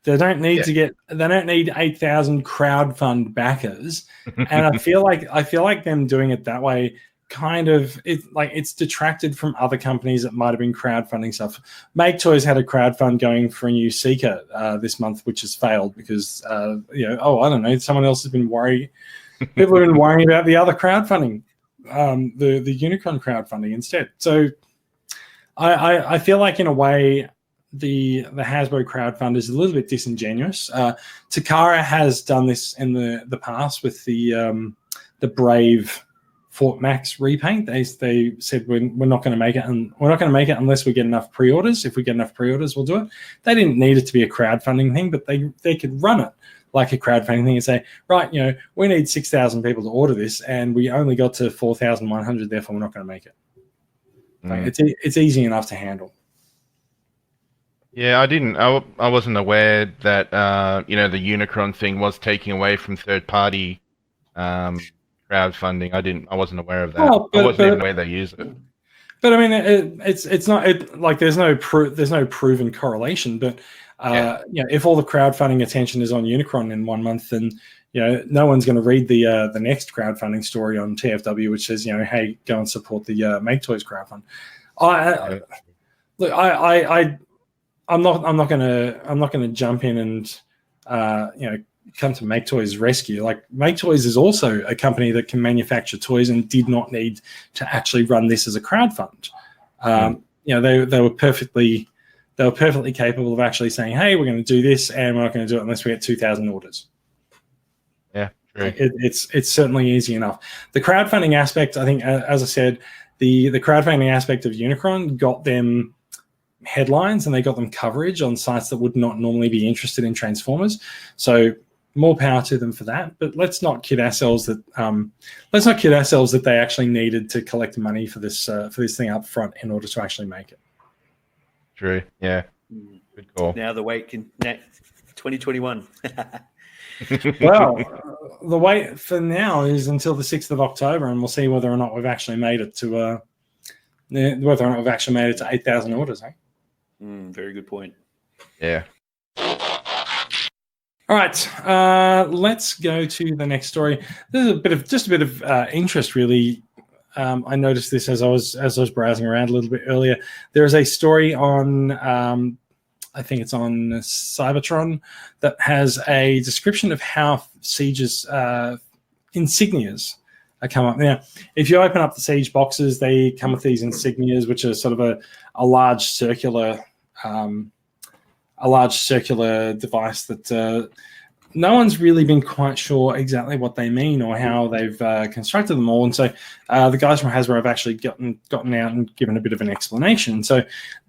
They don't need to get. They don't need 8,000 crowdfund backers, and I feel like them doing it that way kind of it's detracted from other companies that might have been crowdfunding stuff. Make Toys had a crowdfund going for a new Seeker this month, which has failed because I don't know, someone else has been worried. People have been worrying about the other crowdfunding, the Unicron crowdfunding instead. So I feel like in a way, the Hasbro crowdfund is a little bit disingenuous. Takara has done this in the past with the Brave Fort Max repaint. They said we're not going to make it, and we're not going to make it unless we get enough pre-orders. If we get enough pre-orders, we'll do it. They didn't need it to be a crowdfunding thing, but they could run it like a crowdfunding thing and say, right, we need 6,000 people to order this, and we only got to 4,100, therefore we're not going to make it. It's easy enough to handle. Yeah, I wasn't aware that the Unicron thing was taking away from third-party crowdfunding. I wasn't aware of that. Well, I wasn't even aware they use it. But I mean, it's not like there's no proven correlation. But if all the crowdfunding attention is on Unicron in 1 month, then no one's going to read the next crowdfunding story on TFW, which says hey, go and support the Make Toys crowdfund. I'm not gonna jump in and come to Make Toys' rescue. Like, Make Toys is also a company that can manufacture toys and did not need to actually run this as a crowdfund. They were perfectly capable of actually saying, hey, we're going to do this, and we're not going to do it unless we get 2,000 orders. Yeah, true. It's certainly easy enough. The crowdfunding aspect, I think, as I said, the crowdfunding aspect of Unicron got them headlines and they got them coverage on sites that would not normally be interested in Transformers. So more power to them for that. But let's not kid ourselves that they actually needed to collect money for this thing up front in order to actually make it. True. Yeah. Good call. Now the wait 2021. Well, the wait for now is until the 6th of October, and we'll see whether or not we've actually made it to 8,000 orders. Eh? Very good point. Yeah. All right, let's go to the next story. This is a bit of interest, really. I noticed this as I was browsing around a little bit earlier. There is a story on, I think it's on Cybertron, that has a description of how Siege's insignias come up. Now, if you open up the Siege boxes, they come with these insignias, which are sort of a large circular device that no one's really been quite sure exactly what they mean or how they've constructed them all. And so the guys from Hasbro have actually gotten out and given a bit of an explanation. So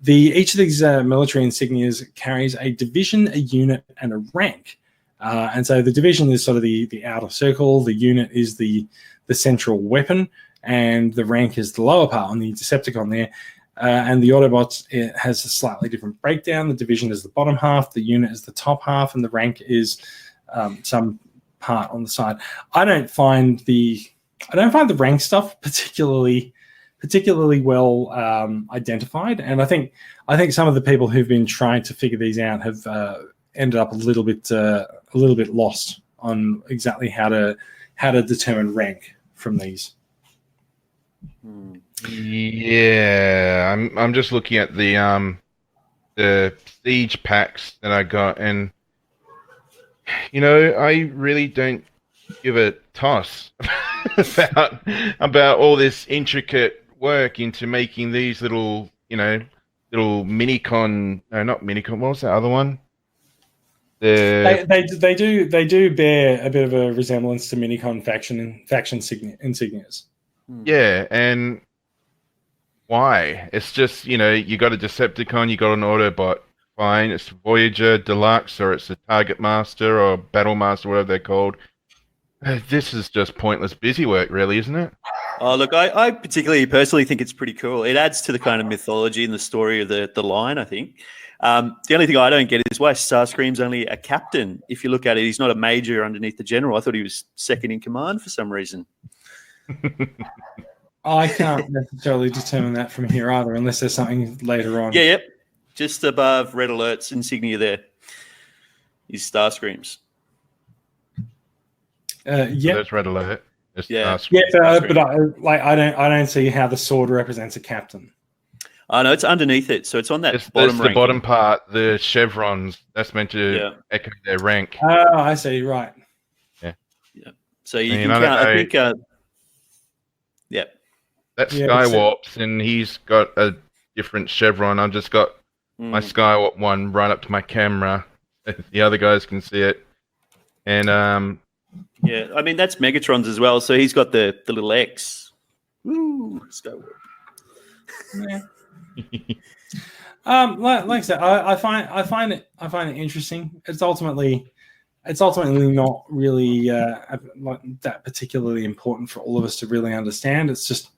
each of these military insignias carries a division, a unit, and a rank. And so the division is sort of the outer circle, the unit is the central weapon, and the rank is the lower part on the Decepticon there. And the Autobots, it has a slightly different breakdown. The division is the bottom half, the unit is the top half, and the rank is some part on the side. I don't find the rank stuff particularly well identified, and I think some of the people who've been trying to figure these out have ended up a little bit lost on exactly how to determine rank from these. Yeah, I'm just looking at the Siege packs that I got, and I really don't give a toss about all this intricate work into making these little minicon. No, not minicon. What was that other one? They do bear a bit of a resemblance to minicon faction insignias. Yeah, and why? It's just, you got a Decepticon, you got an Autobot, fine. It's Voyager, Deluxe, or it's a Target Master or Battle Master, whatever they're called. This is just pointless busy work, really, isn't it? Oh, look, I particularly personally think it's pretty cool. It adds to the kind of mythology and the story of the line, I think. The only thing I don't get is why Starscream's only a captain. If you look at it, he's not a major underneath the general. I thought he was second in command for some reason. I can't necessarily determine that from here either, unless there's something later on. Yeah, yep. Just above Red Alert's insignia there is Starscream's. Yeah. That's Red Alert. Yeah. Yeah, but I don't see how the sword represents a captain. Oh no, it's underneath it, so it's on that It's bottom the rank. bottom part, the chevrons. That's meant to echo their rank. Oh, I see. Right. So you I can don't count. I know. think. Yeah. That's Yeah, Skywarp's, and he's got a different chevron. I've just got my Skywarp one right up to my camera. The other guys can see it. And Yeah, I mean that's Megatron's as well. So he's got the little X. Woo, Skywalker. Yeah. Like I said, I find it interesting. It's ultimately not really like that particularly important for all of us to really understand. It's just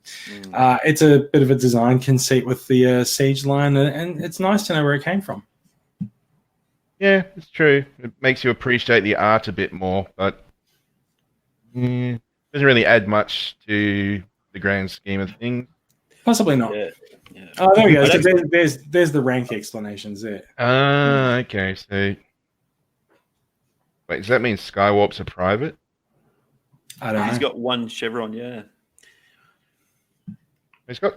it's a bit of a design conceit with the siege line, and it's nice to know where it came from. yeah, it's true. It makes you appreciate the art a bit more, but doesn't really add much to the grand scheme of things. Possibly not. Yeah. Oh, there we go. So there's the rank explanations there. Ah, okay. So, wait, does that mean Skywarps are private? I don't know. He's got one chevron. Yeah. He's got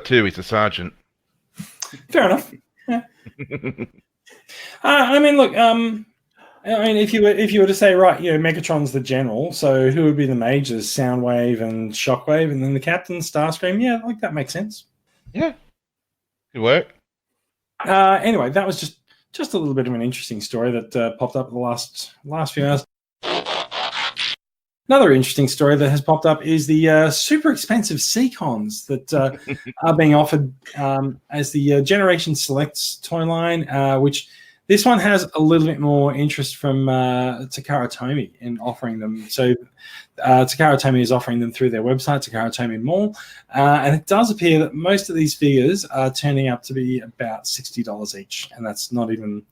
two. He's a sergeant. Fair enough. Yeah. I mean, look. I mean, if you were to say, right, Megatron's the general, so who would be the majors? Soundwave and Shockwave, and then the captain, Starscream. Yeah, like that makes sense. Yeah, good work. Anyway, that was just a little bit of an interesting story that popped up in the last few hours. Another interesting story that has popped up is the super expensive Seacons that are being offered as the Generation Selects toy line, which this one has a little bit more interest from Takara Tomy in offering them. So Takara Tomy is offering them through their website, Takara Tomy Mall, and it does appear that most of these figures are turning up to be about $60 each, and that's not even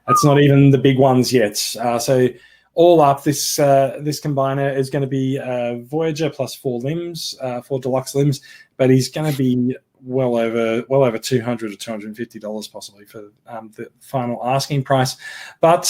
the big ones yet. So all up, this combiner is going to be Voyager plus 4 limbs, 4 deluxe limbs, but he's going to be well over $200 or $250 possibly for the final asking price. But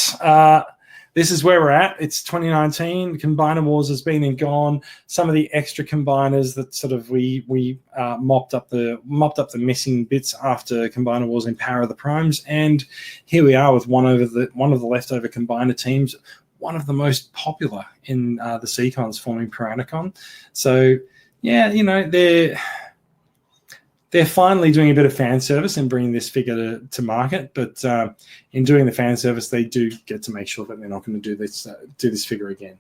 this is where we're at. It's 2019. Combiner Wars has been and gone. Some of the extra combiners that sort of we mopped up the missing bits after Combiner Wars in Power of the Primes, and here we are with one of the leftover combiner teams. One of the most popular in the Seacons forming Piranacon. So, yeah, they're finally doing a bit of fan service and bringing this figure to market. But in doing the fan service, they do get to make sure that they're not going to do this figure again.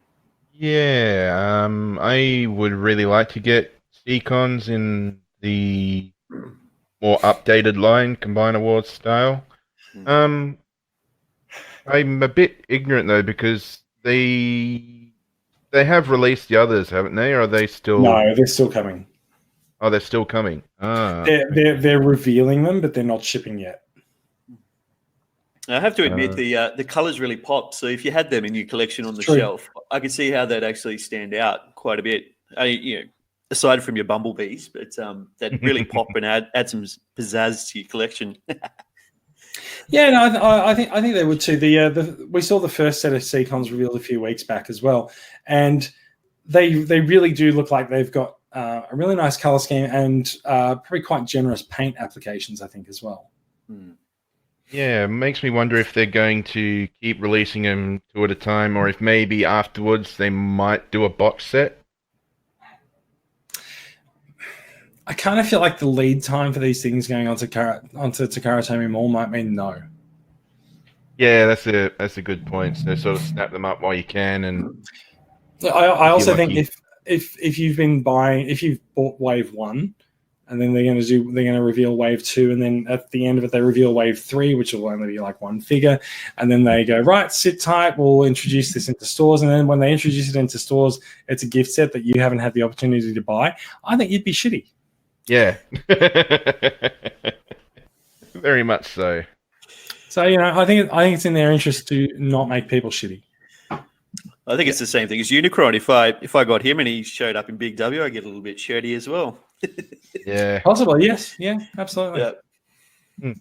Yeah, I would really like to get Seacons in the more updated line, Combiner Wars style. I'm a bit ignorant though because they have released the others, haven't they? Or are they still? No, they're still coming. Oh, they're still coming. Ah, they're revealing them, but they're not shipping yet. I have to admit the colours really pop. So if you had them in your collection on the shelf, I could see how they'd actually stand out quite a bit. Aside from your bumblebees, but that really pop and add some pizzazz to your collection. Yeah, no, I think they would too. We saw the first set of Seacons revealed a few weeks back as well, and they really do look like they've got a really nice color scheme and probably quite generous paint applications, I think, as well. Yeah, it makes me wonder if they're going to keep releasing them 2 at a time, or if maybe afterwards they might do a box set. I kind of feel like the lead time for these things going onto Takara Tomy Mall might mean no. Yeah, that's a good point. So sort of snap them up while you can, and I also think if you've bought Wave 1, and then they're going to reveal wave 2, and then at the end of it they reveal wave 3, which will only be like one figure, and then they go, right, sit tight, we'll introduce this into stores, and then when they introduce it into stores, it's a gift set that you haven't had the opportunity to buy. I think you'd be shitty. Yeah. Very much so. So, you know, I think it's in their interest to not make people shitty. I think it's the same thing as Unicron. If I got him and he showed up in Big W, I get a little bit shirty as well. Yeah. Possibly, yes. Yeah, absolutely. Yeah.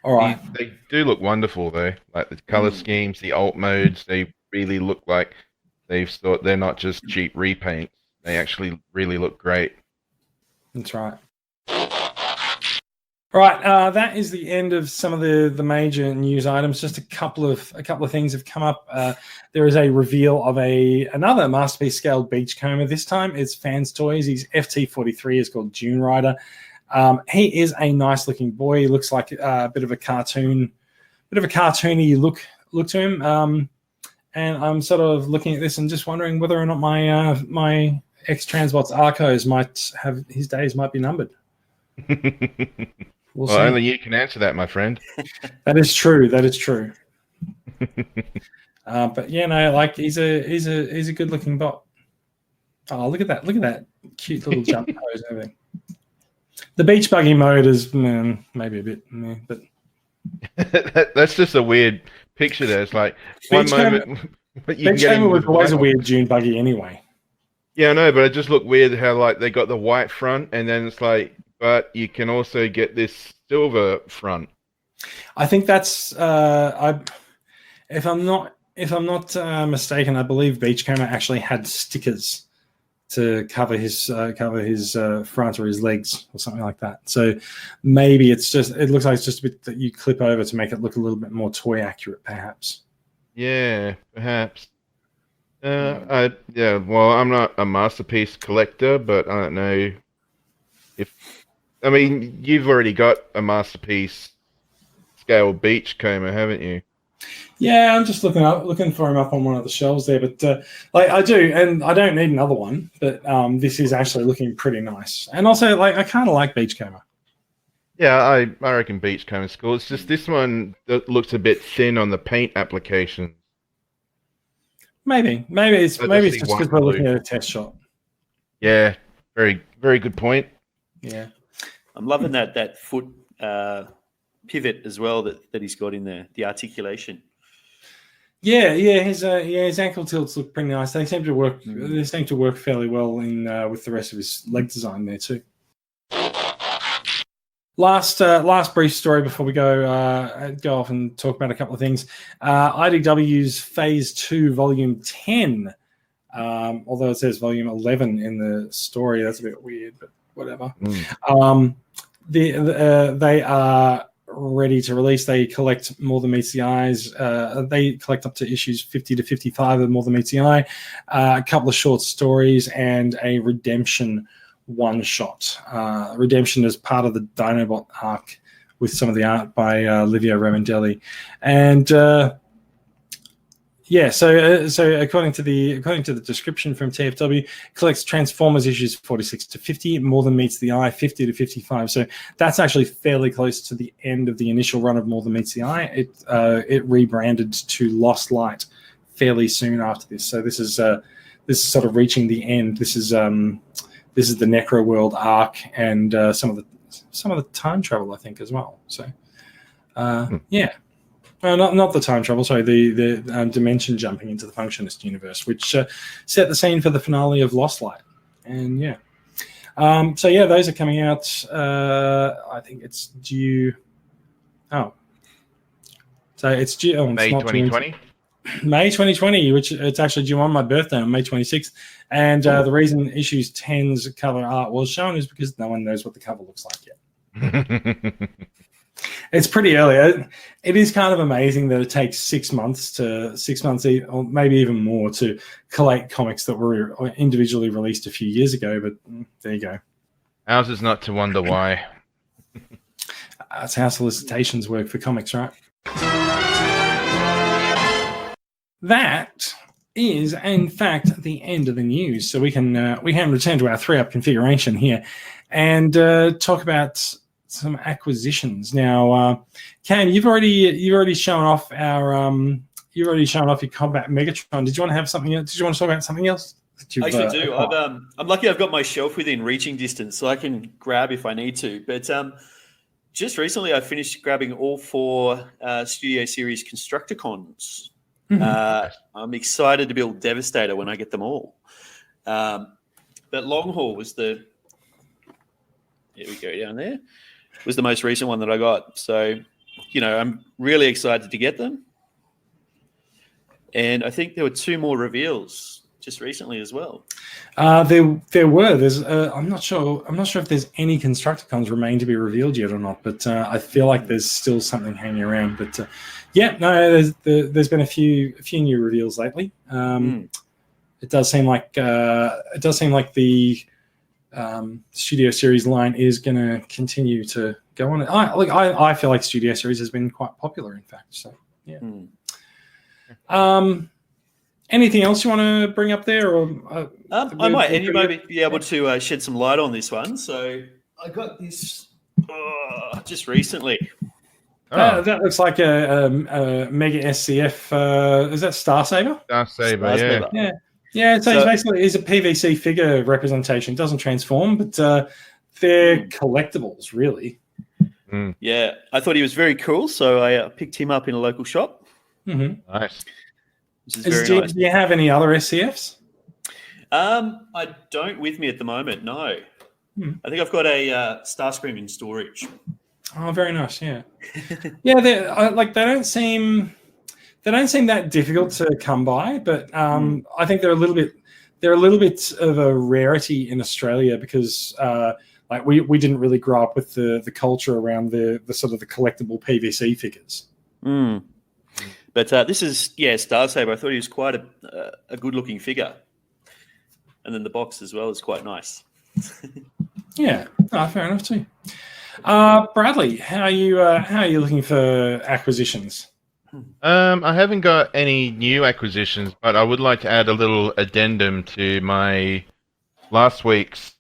All right. They do look wonderful, though. Like the color schemes, the alt modes, they really look like they're not just cheap repaints. They actually really look great. That's right. All right, that is the end of some of the major news items. Just a couple of things have come up. There is a reveal of another masterpiece scaled Beachcomber. This time it's Fans Toys. He's FT43. Is called Dunerider. He is a nice looking boy. He looks like a bit of a cartoony look to him. And I'm sort of looking at this and just wondering whether or not my ex-Transbots Arcos might have his days might be numbered. Well, only you can answer that, my friend. That is true. But yeah, no, like he's a good looking bot. Oh, look at that cute little jump pose and everything. The beach buggy mode is maybe a bit, but that's just a weird picture. There, it's like one moment. Beachcomber was always a weird dune buggy anyway. Yeah, I know, but it just looked weird how like they got the white front, and then it's like, but you can also get this silver front. I think that's if I'm not mistaken, I believe Beachcomber actually had stickers to cover his front or his legs or something like that. So maybe it looks like it's just a bit that you clip over to make it look a little bit more toy accurate, perhaps. Yeah, perhaps. Well, I'm not a masterpiece collector, but I don't know you've already got a masterpiece scale Beachcomber, haven't you? Yeah, I'm just looking for him up on one of the shelves there, but I do, and I don't need another one, but this is actually looking pretty nice. And also, I kind of like Beachcomber. Yeah, I reckon Beachcomber's cool. It's just this one that looks a bit thin on the paint application. Maybe it's just because we're looking at a test shot. Yeah, very, very good point. Yeah. I'm loving that foot pivot as well that he's got in there, the articulation. Yeah, his ankle tilts look pretty nice. They seem to work. They seem to work fairly well in with the rest of his leg design there too. Last brief story before we go off and talk about a couple of things. IDW's Phase 2 Volume 10, although it says Volume 11 in the story, that's a bit weird, but whatever. They are ready to release. They collect More Than Meets the Eyes. They collect up to issues 50 to 55 of More Than Meets the Eye, a couple of short stories, and a Redemption one-shot. Redemption is part of the Dinobot arc with some of the art by Livio Ramondelli. And so according to the description from TFW, collects Transformers issues 46 to 50, More Than Meets the Eye 50 to 55. So that's actually fairly close to the end of the initial run of More Than Meets the Eye. It rebranded to Lost Light fairly soon after this. So this is sort of reaching the end. This is the Necro World arc and some of the time travel, I think, as well. So yeah. Not the time travel, sorry, the dimension jumping into the Functionist universe, which set the scene for the finale of Lost Light. And yeah. Those are coming out. I think it's due. Oh. So it's due. May 2020? May 2020, which it's actually due on my birthday on May 26th. And the reason issues 10's cover art was shown is because no one knows what the cover looks like yet. It's pretty early. It is kind of amazing that it takes 6 months or maybe even more to collate comics that were individually released a few years ago. But there you go. Ours is not to wonder why. That's how solicitations work for comics, right? That is, in fact, the end of the news. So we can return to our 3-up configuration here and talk about some acquisitions. Now, Cam, you've already shown off your combat Megatron. Did you want to have something else? Did you want to talk about something else? I actually do. I'm lucky I've got my shelf within reaching distance, so I can grab if I need to. But just recently, I finished grabbing all 4 Studio Series Constructicons. I'm excited to build Devastator when I get them all. But Long Haul was here we go down there, was the most recent one that I got. So, I'm really excited to get them. And I think there were 2 more reveals just recently as well. There were. There's. I'm not sure if there's any Constructicons remain to be revealed yet or not. But I feel like there's still something hanging around. But there's been a few new reveals lately. It does seem like the Studio Series line is going to continue to go on. I feel like Studio Series has been quite popular, in fact. So yeah. Anything else you want to bring up there? Or I might, and you might be able to shed some light on this one. So I got this just recently. That looks like a Mega SCF. Is that Star Saber? Star Saber, yeah. Yeah. So it's a PVC figure representation. It doesn't transform, but they're collectibles, really. Yeah, I thought he was very cool, so I picked him up in a local shop. Nice. Which is very nice. Do you have any other SCFs? I don't with me at the moment. No, I think I've got a Starscream in storage. Oh, very nice. Yeah, yeah. They don't seem that difficult to come by, but I think they're a little bit of a rarity in Australia because we didn't really grow up with the culture around the sort of the collectible PVC figures. But this is Star Saber. I thought he was quite a good looking figure, and then the box as well is quite nice. Yeah, fair enough too. Bradley, how are you looking for acquisitions? I haven't got any new acquisitions, but I would like to add a little addendum to my last week's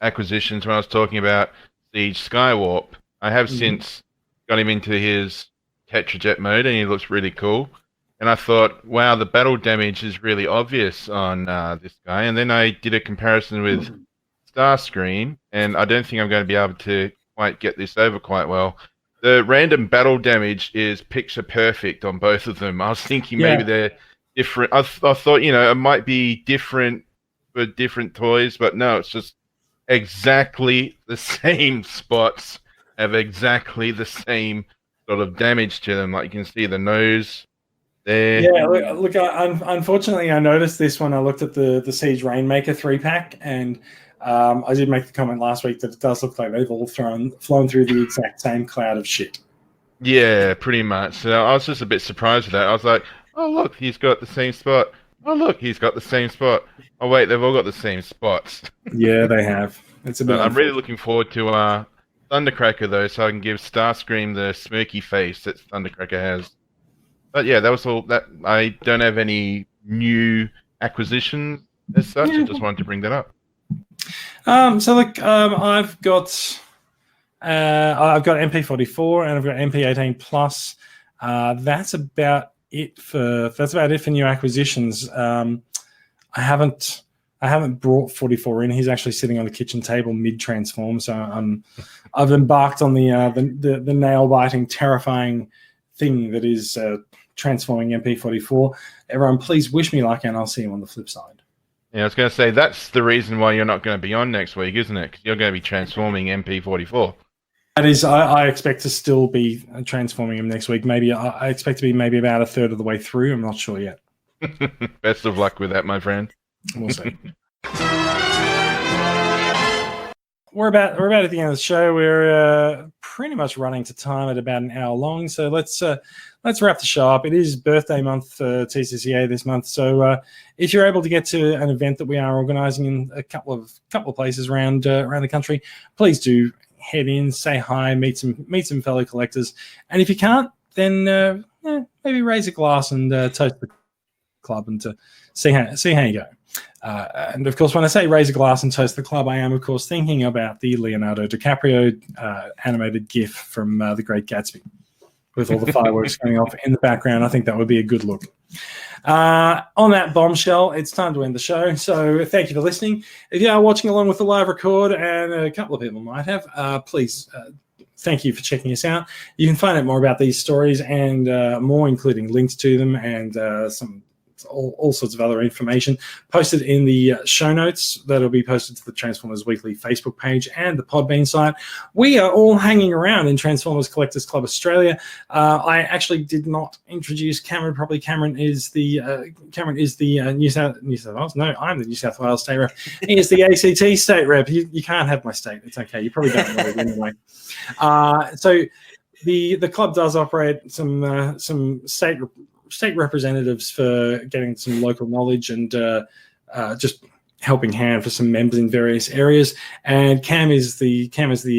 acquisitions when I was talking about Siege Skywarp. I have since got him into his Tetrajet mode, and he looks really cool. And I thought, wow, the battle damage is really obvious on this guy. And then I did a comparison with Starscream, and I don't think I'm going to be able to quite get this over quite well. The random battle damage is picture perfect on both of them. I was thinking maybe they're different. I thought, it might be different for different toys, but no, it's just exactly the same spots have exactly the same sort of damage to them. Like you can see the nose there. Yeah, look unfortunately, I noticed this when I looked at the Siege Rainmaker 3-pack, and I did make the comment last week that it does look like they've all flown through the exact same cloud of shit. Yeah, pretty much. So I was just a bit surprised with that. I was like, oh, look, he's got the same spot. Oh, look, he's got the same spot. Oh, wait, they've all got the same spots. Yeah, they have. It's a bit. I'm really looking forward to Thundercracker, though, so I can give Starscream the smirky face that Thundercracker has. But yeah, that was all. That I don't have any new acquisitions as such. I just wanted to bring that up. So look, I've got MP44 and I've got MP18 Plus. That's about it for new acquisitions. I haven't brought 44 in. He's actually sitting on the kitchen table mid transform. So I've embarked on the nail biting, terrifying thing that is transforming MP44. Everyone, please wish me luck, and I'll see you on the flip side. Yeah, I was going to say, that's the reason why you're not going to be on next week, isn't it? Because you're going to be transforming MP44. That is, I expect to still be transforming him next week. Maybe I expect to be maybe about a third of the way through. I'm not sure yet. Best of luck with that, my friend. We'll see. We're about at the end of the show. We're pretty much running to time at about an hour long. So let's wrap the show up. It is birthday month for TCCA this month. So if you're able to get to an event that we are organising in a couple of places around the country, please do head in, say hi, meet some fellow collectors. And if you can't, then maybe raise a glass and toast the club and to see how you go. And of course, when I say raise a glass and toast the club, I am of course thinking about the Leonardo DiCaprio animated GIF from The Great Gatsby, with all the fireworks going off in the background. I think that would be a good look. On that bombshell, it's time to end the show. So thank you for listening. If you are watching along with the live record, and a couple of people might have, please thank you for checking us out. You can find out more about these stories and more, including links to them and all sorts of other information posted in the show notes that'll be posted to the Transformers Weekly Facebook page and the Podbean site. We are all hanging around in Transformers Collectors Club Australia. I actually did not introduce Cameron properly. Cameron is the New South Wales. No, I'm the New South Wales state rep. He is the ACT state rep. You can't have my state. It's okay. You probably don't know it anyway. So the club does operate some state representatives for getting some local knowledge and just helping hand for some members in various areas. And Cam is the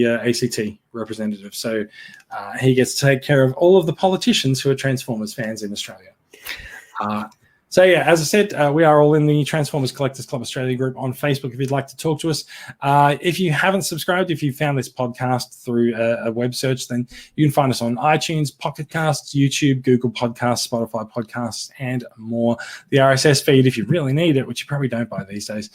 ACT representative, so he gets to take care of all of the politicians who are Transformers fans in Australia. So yeah, as I said, we are all in the Transformers Collectors Club Australia group on Facebook if you'd like to talk to us. If you haven't subscribed, if you found this podcast through a web search, then you can find us on iTunes, Pocket Casts, YouTube, Google Podcasts, Spotify Podcasts, and more. The RSS feed, if you really need it, which you probably don't buy these days,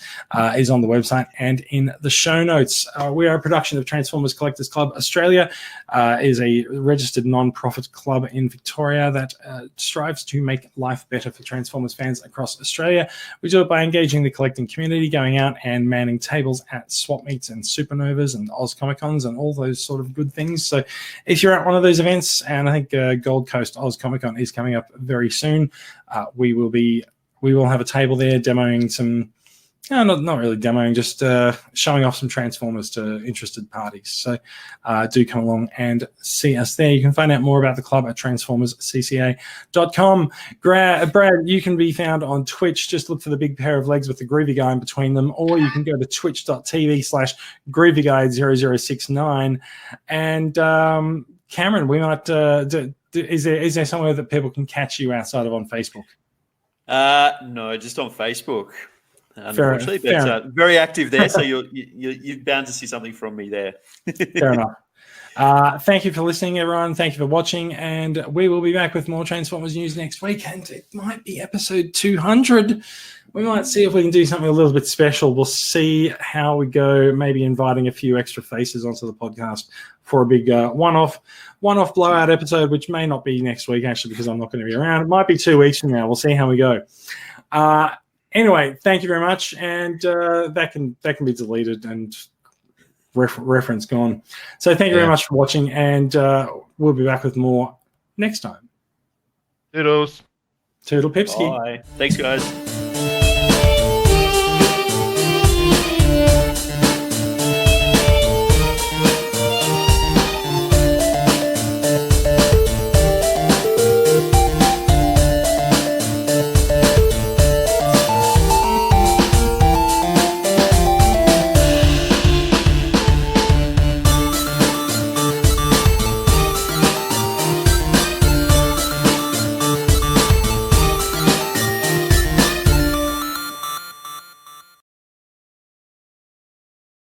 is on the website and in the show notes. We are a production of Transformers Collectors Club Australia. Is a registered non-profit club in Victoria that strives to make life better for Transformers fans across Australia. We do it by engaging the collecting community, going out and manning tables at swap meets and supernovas and Oz Comic Cons and all those sort of good things. So if you're at one of those events, and I think Gold Coast Oz Comic Con is coming up very soon, we will have a table there demoing some. No, not really demoing, just showing off some Transformers to interested parties. So do come along and see us there. You can find out more about the club at transformerscca.com. Brad, you can be found on Twitch. Just look for the big pair of legs with the groovy guy in between them, or you can go to twitch.tv/groovyguide0069. And Cameron, we might is there somewhere that people can catch you outside of on Facebook? No, just on Facebook. Unfortunately, but very active there, so you're bound to see something from me there. Fair enough. Thank you for listening, everyone. Thank you for watching, and we will be back with more Transformers news next week, and it might be episode 200. We might see if we can do something a little bit special. We'll see how we go, maybe inviting a few extra faces onto the podcast for a big one-off blowout episode, which may not be next week, actually, because I'm not going to be around. It might be 2 weeks from now. We'll see how we go. Anyway, thank you very much, and that can be deleted and reference gone. So thank you very much for watching, and we'll be back with more next time. Toodles. Toodle Pipski. Bye. Thanks, guys.